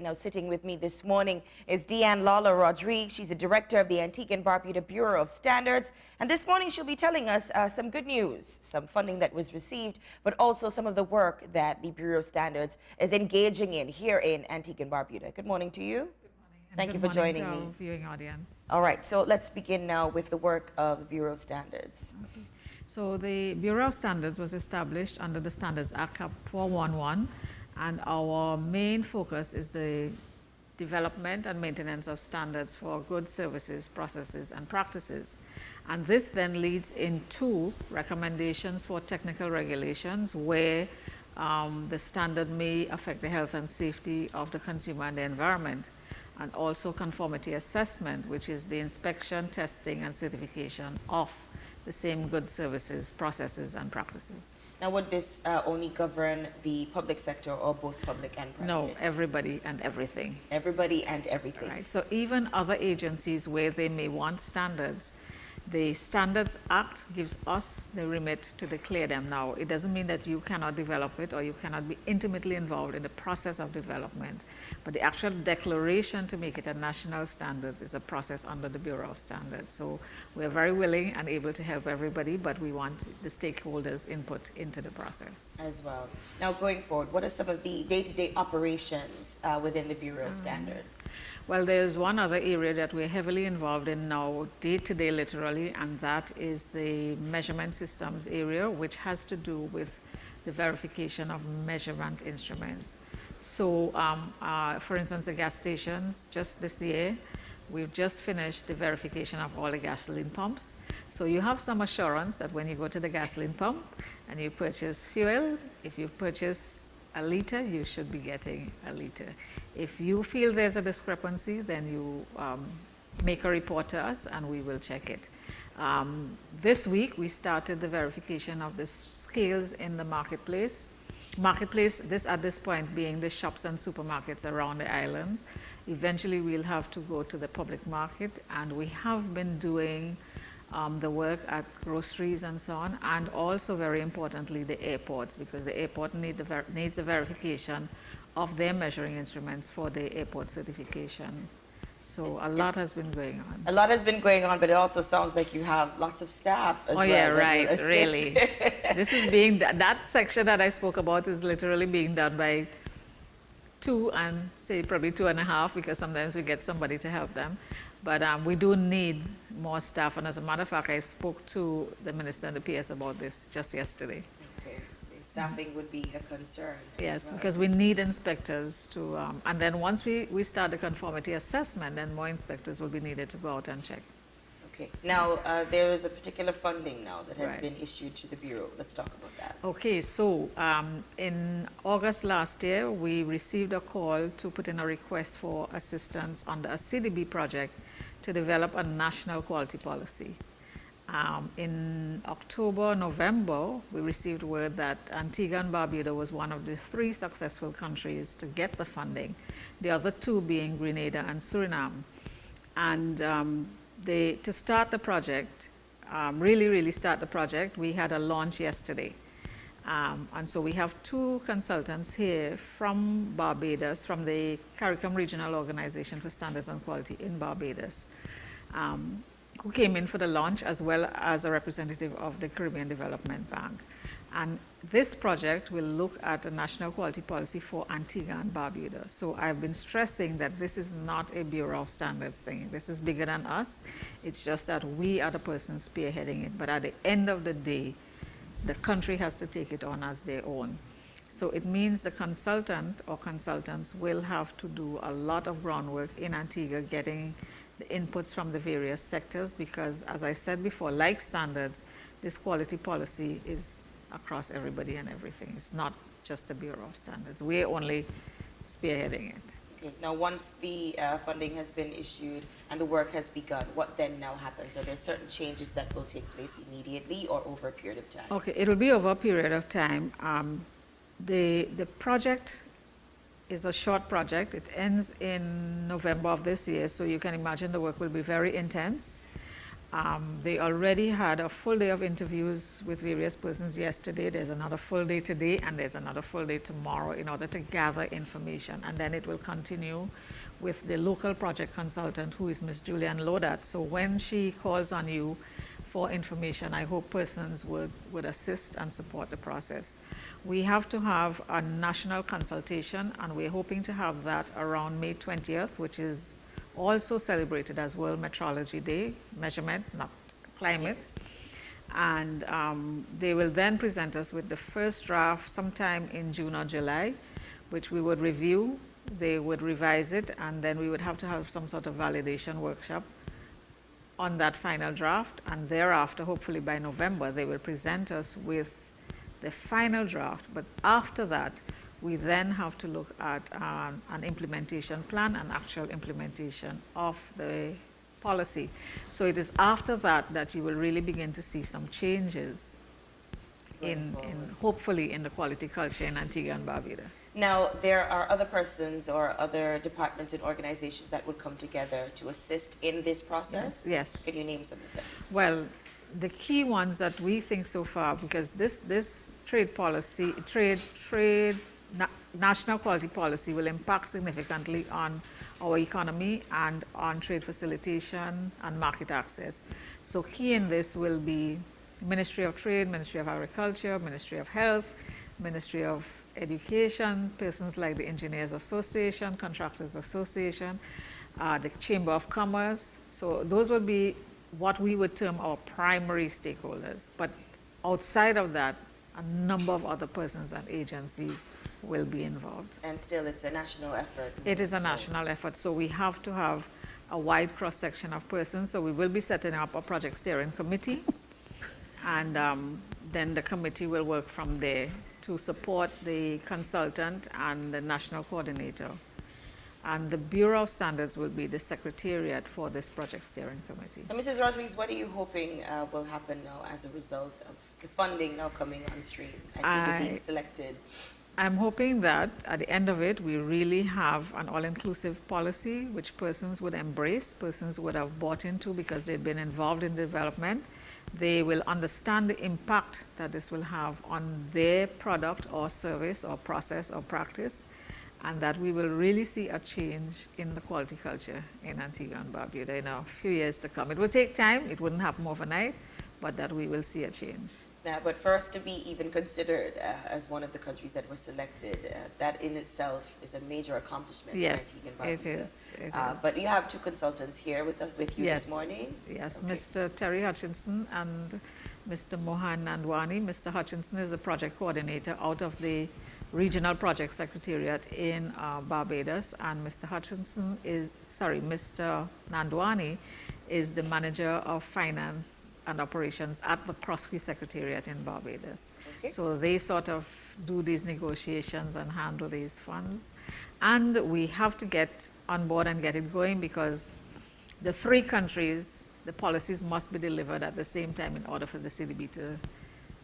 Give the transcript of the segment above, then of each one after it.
Now, sitting with me this morning is Deanne Lala Rodriguez. She's a director of the Antigua and Barbuda Bureau of Standards. And this morning she'll be telling us some good news, some funding that was received, but also some of the work that the Bureau of Standards is engaging in here in Antigua and Barbuda. Good morning to you. Good morning. Thank you for joining me. Viewing audience. All right, so let's begin now with the work of the Bureau of Standards. Okay. So the Bureau of Standards was established under the Standards Act 411. And our main focus is the development and maintenance of standards for goods, services, processes, and practices. And this then leads into recommendations for technical regulations where the standard may affect the health and safety of the consumer and the environment. And also conformity assessment, which is the inspection, testing, and certification of the same goods, services, processes, and practices. Now, would this only govern the public sector or both public and private? No, everybody and everything. Everybody and everything. Right. So even other agencies where they may want standards, the Standards Act gives us the remit to declare them. Now, it doesn't mean that you cannot develop it or you cannot be intimately involved in the process of development, but the actual declaration to make it a national standards is a process under the Bureau of Standards. So we're very willing and able to help everybody, but we want the stakeholders' input into the process. As well. Now, going forward, what are some of the day-to-day operations within the Bureau of Standards? Well, there's one other area that we're heavily involved in now, day-to-day literally, and that is the measurement systems area, which has to do with the verification of measurement instruments. So, for instance, the gas stations, just this year, we've just finished the verification of all the gasoline pumps. So you have some assurance that when you go to the gasoline pump and you purchase fuel, if you purchase a liter, you should be getting a liter. If you feel there's a discrepancy, then you make a report to us and we will check it. This week, we started the verification of the scales in the marketplace. At this point being the shops and supermarkets around the islands. Eventually, we'll have to go to the public market, and we have been doing the work at groceries and so on, and also very importantly the airports, because the airport needs a verification of their measuring instruments for the airport certification. So a lot has been going on. A lot has been going on, but it also sounds like you have lots of staff as well. Oh yeah, right, really. This is being, that section that I spoke about is literally being done by 2 and say probably 2.5, because sometimes we get somebody to help them. But we do need more staff, and as a matter of fact, I spoke to the minister and the PS about this just yesterday. Okay, the staffing would be a concern. Yes, well, because we need inspectors to, and then once we start the conformity assessment, then more inspectors will be needed to go out and check. Okay, now there is a particular funding now that has Right. been issued to the Bureau. Let's talk about that. Okay, so in August last year, we received a call to put in a request for assistance under a CDB project to develop a national quality policy. In October, November, we received word that Antigua and Barbuda was one of the 3 successful countries to get the funding, the other 2 being Grenada and Suriname. And to start the project, really start the project, we had a launch yesterday. And so we have 2 consultants here from Barbados, from the CARICOM Regional Organization for Standards and Quality in Barbados, who came in for the launch, as well as a representative of the Caribbean Development Bank. And this project will look at a national quality policy for Antigua and Barbuda. So I've been stressing that this is not a Bureau of Standards thing. This is bigger than us. It's just that we are the persons spearheading it. But at the end of the day, the country has to take it on as their own. So it means the consultant or consultants will have to do a lot of groundwork in Antigua, getting the inputs from the various sectors, because as I said before, like standards, this quality policy is across everybody and everything. It's not just the Bureau of Standards. We're only spearheading it. Okay, now once the funding has been issued and the work has begun, what then now happens? Are there certain changes that will take place immediately or over a period of time? Okay, it'll be over a period of time. The project is a short project. It ends in November of this year, so you can imagine the work will be very intense. They already had a full day of interviews with various persons yesterday. There's another full day today, and there's another full day tomorrow in order to gather information. And then it will continue with the local project consultant, who is Ms. Julianne Lodat. So when she calls on you for information, I hope persons would assist and support the process. We have to have a national consultation, and we're hoping to have that around May 20th, which is also celebrated as World Metrology Day, measurement, not climate. And they will then present us with the first draft sometime in June or July, which we would review. They would revise it, and then we would have to have some sort of validation workshop on that final draft. And thereafter, hopefully by November, they will present us with the final draft. But after that, we then have to look at an implementation plan and actual implementation of the policy. So it is after that that you will really begin to see some changes in hopefully in the quality culture in Antigua and Barbuda. Now, there are other persons or other departments and organizations that would come together to assist in this process? Yes. Can you name some of them? Well, the key ones that we think so far, because this trade policy, national quality policy will impact significantly on our economy and on trade facilitation and market access. So key in this will be Ministry of Trade, Ministry of Agriculture, Ministry of Health, Ministry of Education, persons like the Engineers Association, Contractors Association, the Chamber of Commerce. So those would be what we would term our primary stakeholders. But outside of that, a number of other persons and agencies will be involved. And still, it's a national effort. It is a national effort, so we have to have a wide cross-section of persons. So we will be setting up a project steering committee, and then the committee will work from there to support the consultant and the national coordinator. And the Bureau of Standards will be the secretariat for this project steering committee. And Mrs. Rodriguez, what are you hoping will happen now as a result of the funding now coming on stream and being selected? I'm hoping that at the end of it, we really have an all-inclusive policy which persons would embrace, persons would have bought into because they've been involved in development. They will understand the impact that this will have on their product or service or process or practice, and that we will really see a change in the quality culture in Antigua and Barbuda in a few years to come. It will take time, it wouldn't happen overnight, but that we will see a change. But for us to be even considered as one of the countries that were selected, that in itself is a major accomplishment. Yes, it is. But you have two consultants here with you this morning? Yes, okay. Mr. Terry Hutchinson and Mr. Mohan Nandwani. Mr. Hutchinson is the project coordinator out of the Regional Project Secretariat in Barbados, and Mr. Nandwani is the manager of finance and operations at the Prosecute Secretariat in Barbados. Okay. So they sort of do these negotiations and handle these funds. And we have to get on board and get it going, because the three countries, the policies must be delivered at the same time in order for the CDB to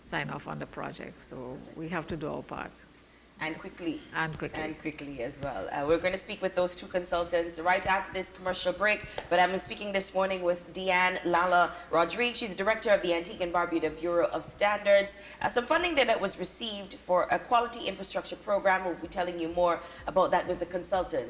sign off on the project. So we have to do our part. And quickly. And quickly. And quickly as well. We're going to speak with those two consultants right after this commercial break. But I've been speaking this morning with Deanne Lala Rodriguez. She's the director of the Antigua and Barbuda Bureau of Standards. Some funding that was received for a quality infrastructure program. We'll be telling you more about that with the consultants.